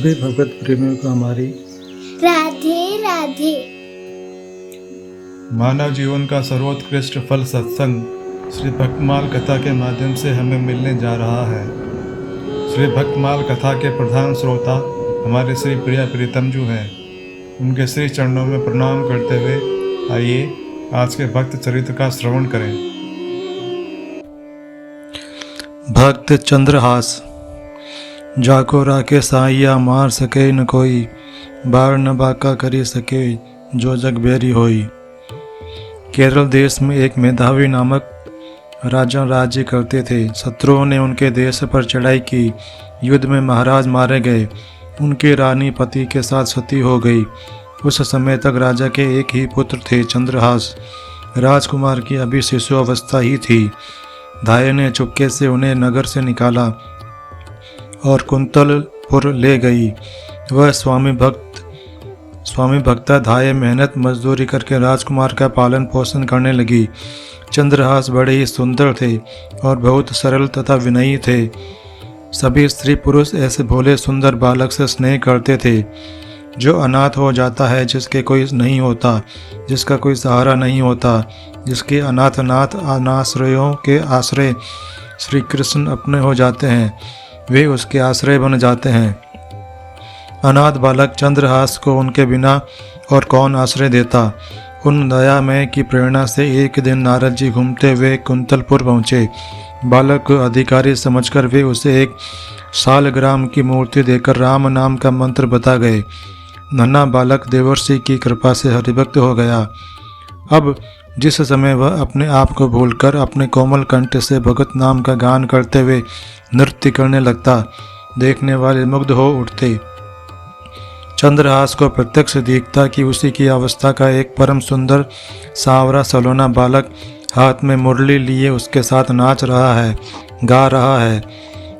सभी भगवत प्रेमियों को हमारी राधे राधे। मानव जीवन का सर्वोत्कृष्ट फल सत्संग श्री भक्तमाल कथा के माध्यम से हमें मिलने जा रहा है। श्री भक्तमाल कथा के प्रधान श्रोता हमारे श्री प्रिया प्रीतम जी हैं। उनके श्री चरणों में प्रणाम करते हुए आइए आज के भक्त चरित्र का श्रवण करें। भक्त चंद्रहास। जाको राके साइया मार सके न कोई, बार न बाका करी सके जो जग बेरी होई। केरल देश में एक मेधावी नामक राजा राज्य करते थे। शत्रुओं ने उनके देश पर चढ़ाई की। युद्ध में महाराज मारे गए। उनकी रानी पति के साथ सती हो गई। उस समय तक राजा के एक ही पुत्र थे, चंद्रहास। राजकुमार की अभी शिशु अवस्था ही थी। धाय ने चुपके से उन्हें नगर से निकाला और कुंतलपुर ले गई। वह स्वामी भक्ता धाय मेहनत मजदूरी करके राजकुमार का पालन पोषण करने लगी। चंद्रहास बड़े ही सुंदर थे और बहुत सरल तथा विनयी थे। सभी स्त्री पुरुष ऐसे भोले सुंदर बालक से स्नेह करते थे। जो अनाथ हो जाता है, जिसके कोई नहीं होता, जिसका कोई सहारा नहीं होता, जिसके अनाथ अनाश्रयों के आश्रय श्री कृष्ण अपने हो जाते हैं, वे उसके आश्रय बन जाते हैं। अनाथ बालक चंद्रहास को उनके बिना और कौन आश्रय देता। उन दयामय की प्रेरणा से एक दिन नारद जी घूमते हुए कुंतलपुर पहुँचे। बालक को अधिकारी समझकर वे उसे एक शालग्राम की मूर्ति देकर राम नाम का मंत्र बता गए। नन्हा बालक देवर्षि की कृपा से हरिभक्त हो गया। अब जिस समय वह अपने आप को भूलकर अपने कोमल कंठ से भगत नाम का गान करते हुए नृत्य करने लगता, देखने वाले मुग्ध हो उठते। चंद्रहास को प्रत्यक्ष दिखता कि उसी की अवस्था का एक परम सुंदर सांवरा सलोना बालक हाथ में मुरली लिए उसके साथ नाच रहा है, गा रहा है।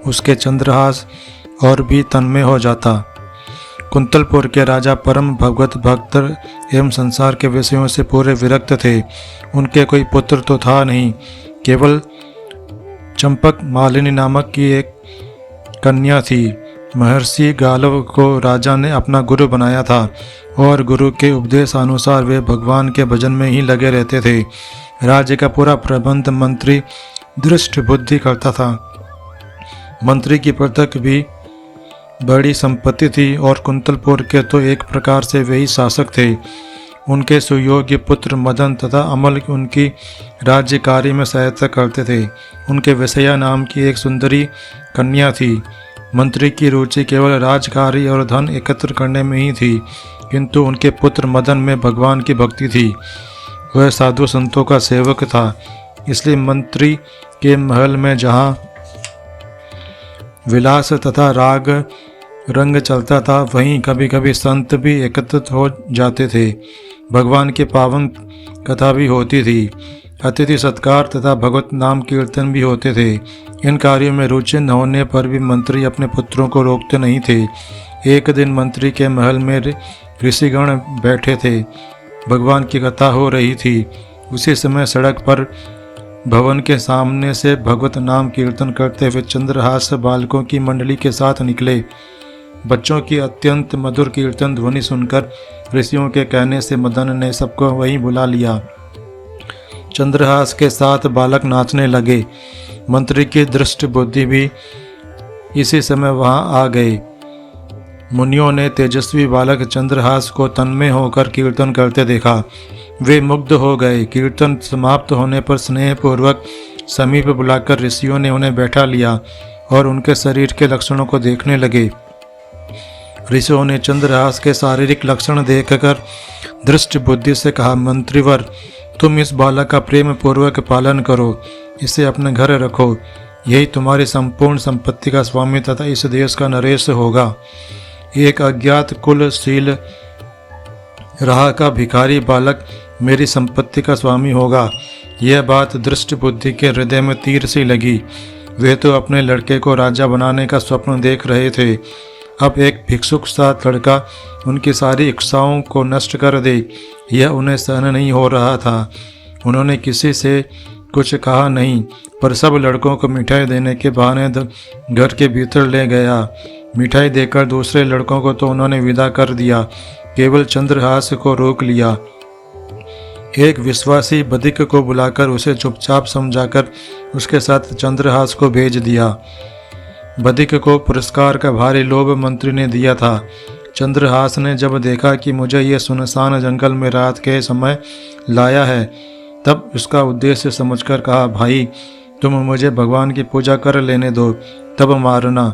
उसके चंद्रहास और भी तन्मय हो जाता। कुंतलपुर के राजा परम भगवत भक्त एवं संसार के विषयों से पूरे विरक्त थे। उनके कोई पुत्र तो था नहीं, केवल चंपक मालिनी नामक की एक कन्या थी। महर्षि गालव को राजा ने अपना गुरु बनाया था और गुरु के उपदेश अनुसार वे भगवान के भजन में ही लगे रहते थे। राज्य का पूरा प्रबंध मंत्री दृष्ट बुद्धि करता था। मंत्री की पृथक भी बड़ी संपत्ति थी और कुंतलपुर के तो एक प्रकार से वही शासक थे। उनके सुयोग्य पुत्र मदन तथा अमल उनकी राज्य कार्य में सहायता करते थे। उनके विषया नाम की एक सुंदरी कन्या थी। मंत्री की रुचि केवल राजकार्य और धन एकत्र करने में ही थी, किंतु उनके पुत्र मदन में भगवान की भक्ति थी। वह साधु संतों का सेवक था, इसलिए मंत्री के महल में जहाँ विलास तथा राग रंग चलता था, वहीं कभी कभी संत भी एकत्रित हो जाते थे। भगवान के पावन कथा भी होती थी। अतिथि सत्कार तथा भगवत नाम कीर्तन भी होते थे। इन कार्यों में रुचि न होने पर भी मंत्री अपने पुत्रों को रोकते नहीं थे। एक दिन मंत्री के महल में ऋषिगण बैठे थे। भगवान की कथा हो रही थी। उसी समय सड़क पर भवन के सामने से भगवत नाम कीर्तन करते हुए चंद्रहास बालकों की मंडली के साथ निकले। बच्चों की अत्यंत मधुर कीर्तन ध्वनि सुनकर ऋषियों के कहने से मदन ने सबको वहीं बुला लिया। चंद्रहास के साथ बालक नाचने लगे। मंत्री की दृष्ट बुद्धि भी इसी समय वहां आ गए। मुनियों ने तेजस्वी बालक चंद्रहास को तन्मय होकर कीर्तन करते देखा। वे मुग्ध हो गए। कीर्तन समाप्त होने पर स्नेहपूर्वक समीप बुलाकर ऋषियों ने उन्हें बैठा लिया और उनके शरीर के लक्षणों को देखने लगे। ऋषियों ने चंद्रहास के शारीरिक लक्षण देखकर दृष्ट बुद्धि से कहा, मंत्रीवर, तुम इस बालक का प्रेम पूर्वक पालन करो, इसे अपने घर रखो। यही तुम्हारी संपूर्ण संपत्ति का स्वामी तथा इस देश का नरेश होगा। एक अज्ञात कुलशील राह का भिखारी बालक मेरी संपत्ति का स्वामी होगा। यह बात दृष्ट बुद्धि के हृदय में तीर सी लगी। वे तो अपने लड़के को राजा बनाने का स्वप्न देख रहे थे। अब एक भिक्षुक सा लड़का उनकी सारी इच्छाओं को नष्ट कर दे, यह उन्हें सहन नहीं हो रहा था। उन्होंने किसी से कुछ कहा नहीं, पर सब लड़कों को मिठाई देने के बहाने घर के भीतर ले गया मिठाई देकर दूसरे लड़कों को तो उन्होंने विदा कर दिया, केवल चंद्रहास को रोक लिया। एक विश्वासी बधिक को बुलाकर उसे चुपचाप समझाकर उसके साथ चंद्रहास को भेज दिया। बधिक को पुरस्कार का भारी लोभ मंत्री ने दिया था। चंद्रहास ने जब देखा कि मुझे यह सुनसान जंगल में रात के समय लाया है, तब उसका उद्देश्य समझकर कहा, भाई तुम मुझे भगवान की पूजा कर लेने दो, तब मारना।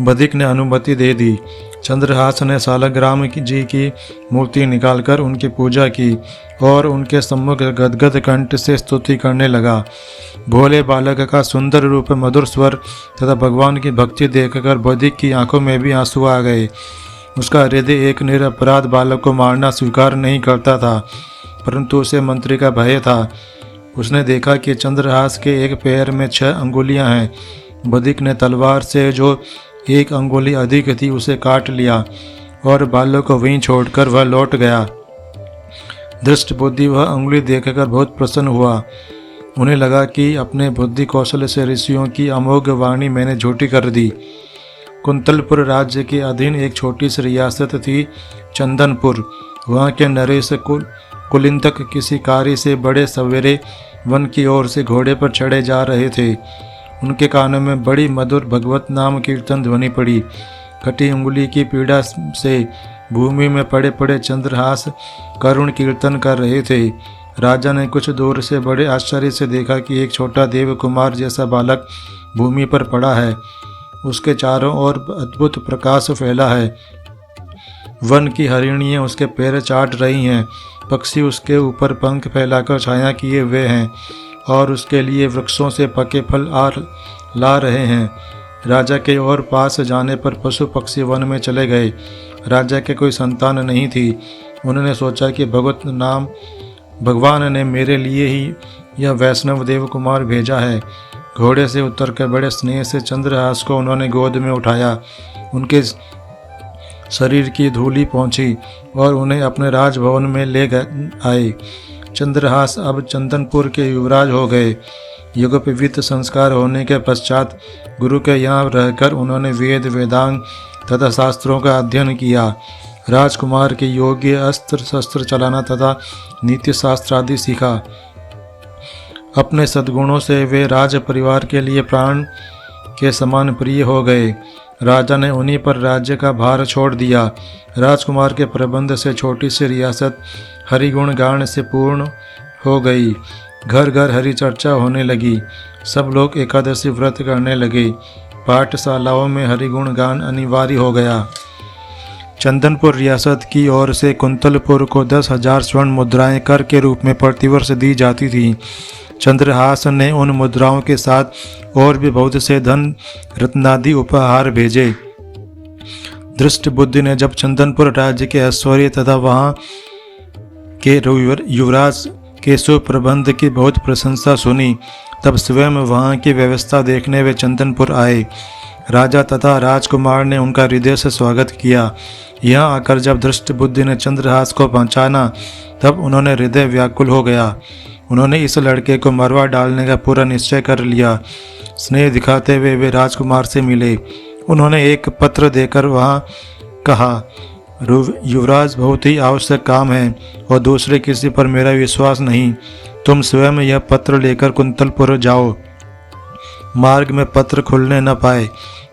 बधिक ने अनुमति दे दी। चंद्रहास ने सालग्राम जी की मूर्ति निकालकर उनकी पूजा की और उनके सम्मुख गदगद कंठ से स्तुति करने लगा। भोले बालक का सुंदर रूप, मधुर स्वर तथा भगवान की भक्ति देखकर बधिक की आंखों में भी आंसू आ गए। उसका हृदय एक निरपराध बालक को मारना स्वीकार नहीं करता था, परंतु उसे मंत्री का भय था। उसने देखा कि चंद्रहास के एक पैर में 6 अंगुलियां हैं। बधिक ने तलवार से जो 1 अंगुली अधिक थी उसे काट लिया और बालक को वहीं छोड़कर वह लौट गया। दृष्ट बुद्धि वह अंगुली देखकर बहुत प्रसन्न हुआ। उन्हें लगा कि अपने बुद्धि कौशल से ऋषियों की अमोघ वाणी मैंने झूठी कर दी। कुंतलपुर राज्य के अधीन एक छोटी सी रियासत थी, चंदनपुर। वहाँ के नरेश कुलिंतक किसी कार्य से बड़े सवेरे वन की ओर से घोड़े पर चढ़े जा रहे थे। उनके कानों में बड़ी मधुर भगवत नाम कीर्तन ध्वनि पड़ी। कटी उंगली की पीड़ा से भूमि में पड़े पड़े चंद्रहास करुण कीर्तन कर रहे थे। राजा ने कुछ दूर से बड़े आश्चर्य से देखा कि एक छोटा देव कुमार जैसा बालक भूमि पर पड़ा है। उसके चारों ओर अद्भुत प्रकाश फैला है। वन की हरिणियाँ उसके पैर चाट रही हैं, पक्षी उसके ऊपर पंख फैलाकर छाया किए हुए हैं और उसके लिए वृक्षों से पके फल ला रहे हैं। राजा के और पास जाने पर पशु पक्षी वन में चले गए। राजा के कोई संतान नहीं थी। उन्होंने सोचा कि भगवान ने मेरे लिए ही यह वैष्णव देव कुमार भेजा है। घोड़े से उतरकर बड़े स्नेह से चंद्रहास को उन्होंने गोद में उठाया। उनके शरीर की धूली पहुंची और उन्हें अपने राजभवन में ले आए। चंद्रहास अब चंदनपुर के युवराज हो गए। युगोपवीत संस्कार होने के पश्चात गुरु के यहाँ रहकर उन्होंने वेद वेदांग तथा शास्त्रों का अध्ययन किया। राजकुमार के योग्य अस्त्र शस्त्र चलाना तथा नीति शास्त्र आदि सीखा। अपने सद्गुणों से वे राज परिवार के लिए प्राण के समान प्रिय हो गए। राजा ने उन्हीं पर राज्य का भार छोड़ दिया। राजकुमार के प्रबंध से छोटी सी रियासत हरिगुण गान से पूर्ण हो गई। घर घर हरि चर्चा होने लगी। सब लोग एकादशी व्रत करने लगे। पाठशालाओं में हरिगुण गान अनिवार्य हो गया। चंदनपुर रियासत की ओर से कुंतलपुर को 10,000 स्वर्ण मुद्राएं कर के रूप में प्रतिवर्ष दी जाती थी। चंद्रहास ने उन मुद्राओं के साथ और भी बहुत से धन रत्नादि उपहार भेजे। दृष्ट बुद्धि ने जब चंदनपुर राज्य के ऐश्वर्य तथा वहाँ के युवराज के सुप्रबंध की बहुत प्रशंसा सुनी, तब स्वयं वहाँ की व्यवस्था देखने वे चंदनपुर आए। राजा तथा राजकुमार ने उनका हृदय से स्वागत किया। यहाँ आकर जब दृष्ट बुद्धि ने चंद्रहास को पहचाना, तब उन्होंने हृदय व्याकुल हो गया। उन्होंने इस लड़के को मरवा डालने का पूरा निश्चय कर लिया। स्नेह दिखाते हुए वे राजकुमार से मिले। उन्होंने एक पत्र देकर वहाँ कहा, युवराज, बहुत ही आवश्यक काम है और दूसरे किसी पर मेरा विश्वास नहीं। तुम स्वयं यह पत्र लेकर कुंतलपुर जाओ। मार्ग में पत्र खुलने न पाए,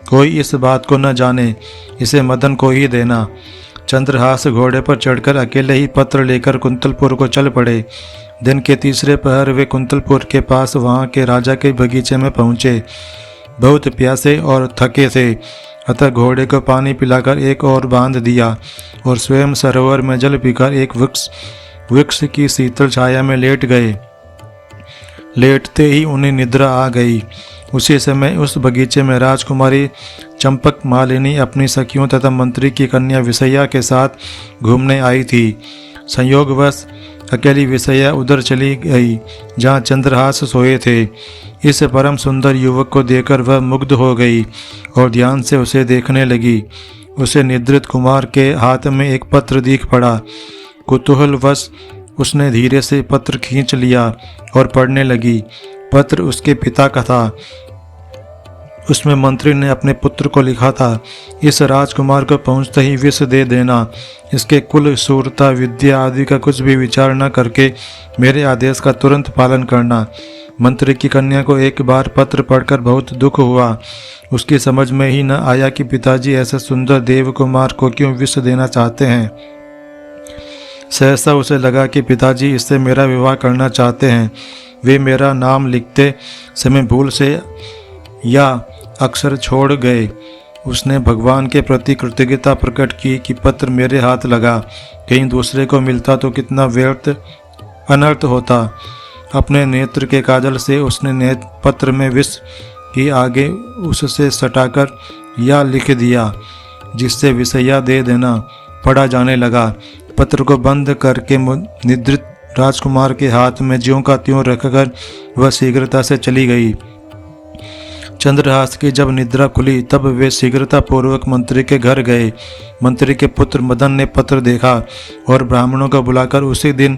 कोई इस बात को न जाने, इसे मदन को ही देना। चंद्रहास घोड़े पर चढ़कर अकेले ही पत्र लेकर कुंतलपुर को चल पड़े। दिन के तीसरे पहर वे कुंतलपुर के पास वहाँ के राजा के बगीचे में पहुँचे। बहुत प्यासे और थके थे, अतः घोड़े को पानी पिलाकर एक और बांध दिया और स्वयं सरोवर में जल पीकर एक वृक्ष की शीतल छाया में लेट गए। लेटते ही उन्हें निद्रा आ गई। उसी समय उस बगीचे में राजकुमारी चंपक मालिनी अपनी सखियों तथा मंत्री की कन्या विषया के साथ घूमने आई थी। संयोगवश अकेली विषया उधर चली गई जहाँ चंद्रहास सोए थे। इस परम सुंदर युवक को देखकर वह मुग्ध हो गई और ध्यान से उसे देखने लगी। उसे निद्रित कुमार के हाथ में एक पत्र दिख पड़ा। कुतूहलवश उसने धीरे से पत्र खींच लिया और पढ़ने लगी। पत्र उसके पिता का था। उसमें मंत्री ने अपने पुत्र को लिखा था, इस राजकुमार को पहुंचते ही विष दे देना। इसके कुल, सूरता, विद्या आदि का कुछ भी विचार न करके मेरे आदेश का तुरंत पालन करना। मंत्री की कन्या को एक बार पत्र पढ़कर बहुत दुख हुआ। उसकी समझ में ही न आया कि पिताजी ऐसे सुंदर देव कुमार को क्यों विष देना चाहते हैं। सहसा उसे लगा कि पिताजी इससे मेरा विवाह करना चाहते हैं। वे मेरा नाम लिखते समय भूल से या अक्षर छोड़ गए। उसने भगवान के प्रति कृतज्ञता प्रकट की कि पत्र मेरे हाथ लगा, कहीं दूसरे को मिलता तो कितना व्यर्थ अनर्थ होता। अपने नेत्र के काजल से उसने पत्र में विष की आगे उससे सटाकर या लिख दिया, जिससे विषया दे देना पढ़ा जाने लगा। पत्र को बंद करके निद्रित राजकुमार के हाथ में ज्यों का त्यों रखकर वह शीघ्रता से चली गई। चंद्रहास की जब निद्रा खुली तब वे शीघ्रता पूर्वक मंत्री के घर गए। मंत्री के पुत्र मदन ने पत्र देखा और ब्राह्मणों को बुलाकर उसी दिन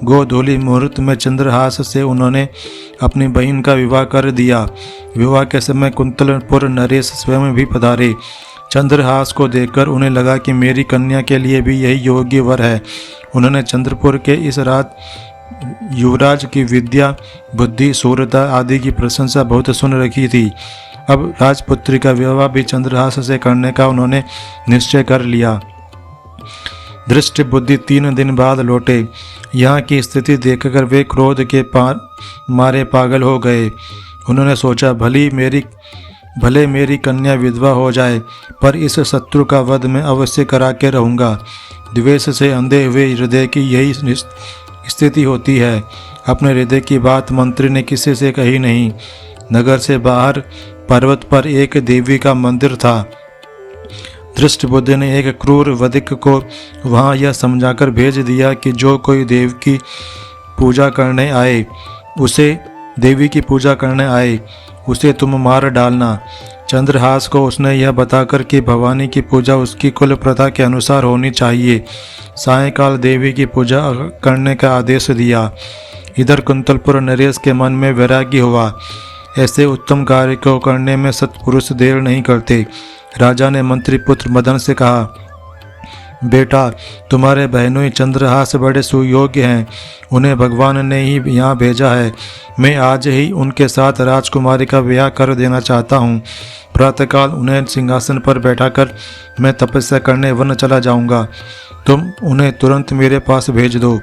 गोधूली मुहूर्त में चंद्रहास से उन्होंने अपनी बहन का विवाह कर दिया। विवाह के समय कुंतलपुर नरेश स्वयं भी पधारे। चंद्रहास को देखकर उन्हें लगा कि मेरी कन्या के लिए भी यही योग्य वर है। उन्होंने चंद्रपुर के इस रात युवराज की विद्या, बुद्धि, सूरता आदि की प्रशंसा बहुत सुन रखी थी। अब राजपुत्री का विवाह भी चंद्रहास से करने का उन्होंने निश्चय कर लिया। दृष्टि बुद्धि 3 दिन बाद लौटे। यहाँ की स्थिति देखकर वे क्रोध के मारे पागल हो गए। उन्होंने सोचा, भले मेरी कन्या विधवा हो जाए, पर इस शत्रु का वध मैं अवश्य करा के रहूँगा। द्वेष से अंधे हुए हृदय की यही स्थिति होती है। अपने हृदय की बात मंत्री ने किसी से कही नहीं। नगर से बाहर पर्वत पर एक देवी का मंदिर था। दृष्टबुद्धि ने एक क्रूर वधिक को वहां यह समझाकर भेज दिया कि जो कोई देवी की पूजा करने आए उसे तुम मार डालना। चंद्रहास को उसने यह बताकर कि भवानी की पूजा उसकी कुल प्रथा के अनुसार होनी चाहिए, सायंकाल देवी की पूजा करने का आदेश दिया। इधर कुंतलपुर नरेश के मन में वैराग्य हुआ। ऐसे उत्तम कार्य को करने में सत्पुरुष देर नहीं करते। राजा ने मंत्री पुत्र मदन से कहा, बेटा, तुम्हारे बहनों चंद्रहास बड़े सुयोग्य हैं। उन्हें भगवान ने ही यहाँ भेजा है। मैं आज ही उनके साथ राजकुमारी का विवाह कर देना चाहता हूँ। प्रातःकाल उन्हें सिंहासन पर बैठाकर मैं तपस्या करने वन चला जाऊँगा। तुम उन्हें तुरंत मेरे पास भेज दो।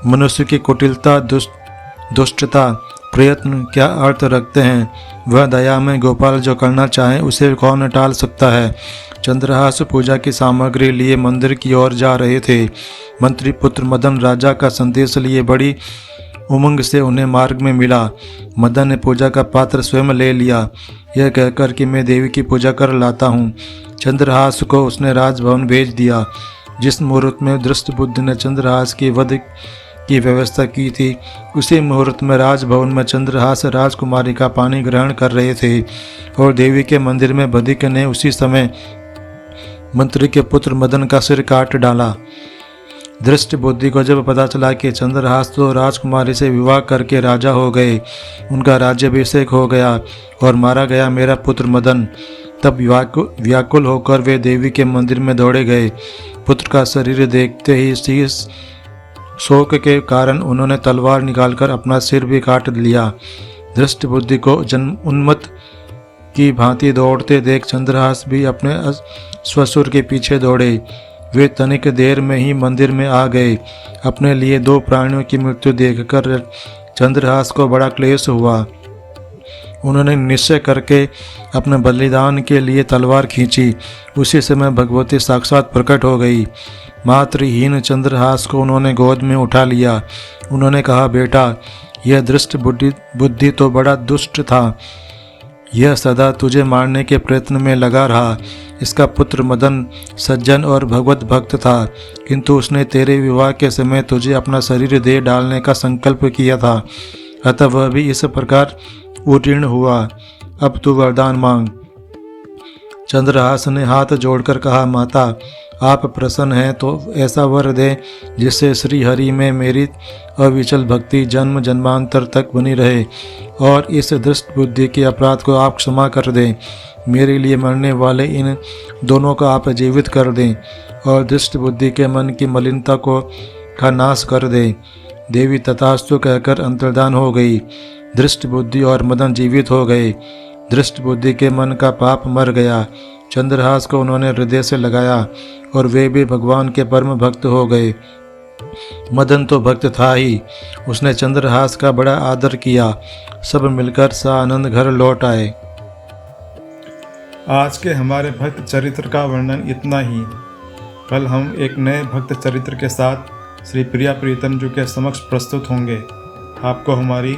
मनुष्य की कुटिलता, दुष्टता, प्रयत्न क्या अर्थ रखते हैं? वह दया में गोपाल जो करना चाहे उसे कौन टाल सकता है? चंद्रहास पूजा की सामग्री लिए मंदिर की ओर जा रहे थे। मंत्री पुत्र मदन राजा का संदेश लिए बड़ी उमंग से उन्हें मार्ग में मिला। मदन ने पूजा का पात्र स्वयं ले लिया, यह कहकर कि मैं देवी की पूजा कर लाता हूँ। चंद्रहास को उसने राजभवन भेज दिया। जिस मुहूर्त में दृष्टबुद्धि ने चंद्रहास की वध की व्यवस्था की थी, उसी मुहूर्त में राजभवन में चंद्रहास राजकुमारी का पानी ग्रहण कर रहे थे और देवी के मंदिर में बधिक ने उसी समय मंत्री के पुत्र मदन का सिर काट डाला। दृष्टि बुद्धि को जब पता चला कि चंद्रहास तो राजकुमारी से विवाह करके राजा हो गए, उनका राज्याभिषेक हो गया और मारा गया मेरा पुत्र मदन, तब व्याकुल होकर वे देवी के मंदिर में दौड़े गए। पुत्र का शरीर देखते ही शीश शोक के कारण उन्होंने तलवार निकालकर अपना सिर भी काट लिया। दृष्टि बुद्धि को जन्म उन्मत्त की भांति दौड़ते देख चंद्रहास भी अपने ससुर के पीछे दौड़े। वे तनिक देर में ही मंदिर में आ गए। अपने लिए 2 प्राणियों की मृत्यु देखकर चंद्रहास को बड़ा क्लेश हुआ। उन्होंने निश्चय करके अपने बलिदान के लिए तलवार खींची। उसी समय भगवती साक्षात प्रकट हो गई। मातृहीन चंद्रहास को उन्होंने गोद में उठा लिया। उन्होंने कहा, बेटा, यह दृष्ट बुद्धि तो बड़ा दुष्ट था। यह सदा तुझे मारने के प्रयत्न में लगा रहा। इसका पुत्र मदन सज्जन और भगवत भक्त था, किंतु उसने तेरे विवाह के समय तुझे अपना शरीर दे डालने का संकल्प किया था, अतः वह भी इस प्रकार उत्तीर्ण हुआ। अब तू वरदान मांग। चंद्रहास ने हाथ जोड़कर कहा, माता आप प्रसन्न हैं तो ऐसा वर दें जिससे श्री हरि में मेरी अविचल भक्ति जन्म जन्मांतर तक बनी रहे और इस दुष्ट बुद्धि के अपराध को आप क्षमा कर दें। मेरे लिए मरने वाले इन दोनों को आप जीवित कर दें और दुष्ट बुद्धि के मन की मलिनता का नाश कर दें। देवी तथास्तु कहकर अंतर्धान हो गई। दृष्ट बुद्धि और मदन जीवित हो गए। दृष्ट बुद्धि के मन का पाप मर गया। चंद्रहास को उन्होंने हृदय से लगाया और वे भी भगवान के परम भक्त हो गए। मदन तो भक्त था ही, उसने चंद्रहास का बड़ा आदर किया। सब मिलकर सानंद घर लौट आए। आज के हमारे भक्त चरित्र का वर्णन इतना ही। कल हम एक नए भक्त चरित्र के साथ श्री प्रिया प्रीतम जी के समक्ष प्रस्तुत होंगे। आपको हमारी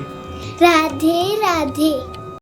राधे राधे।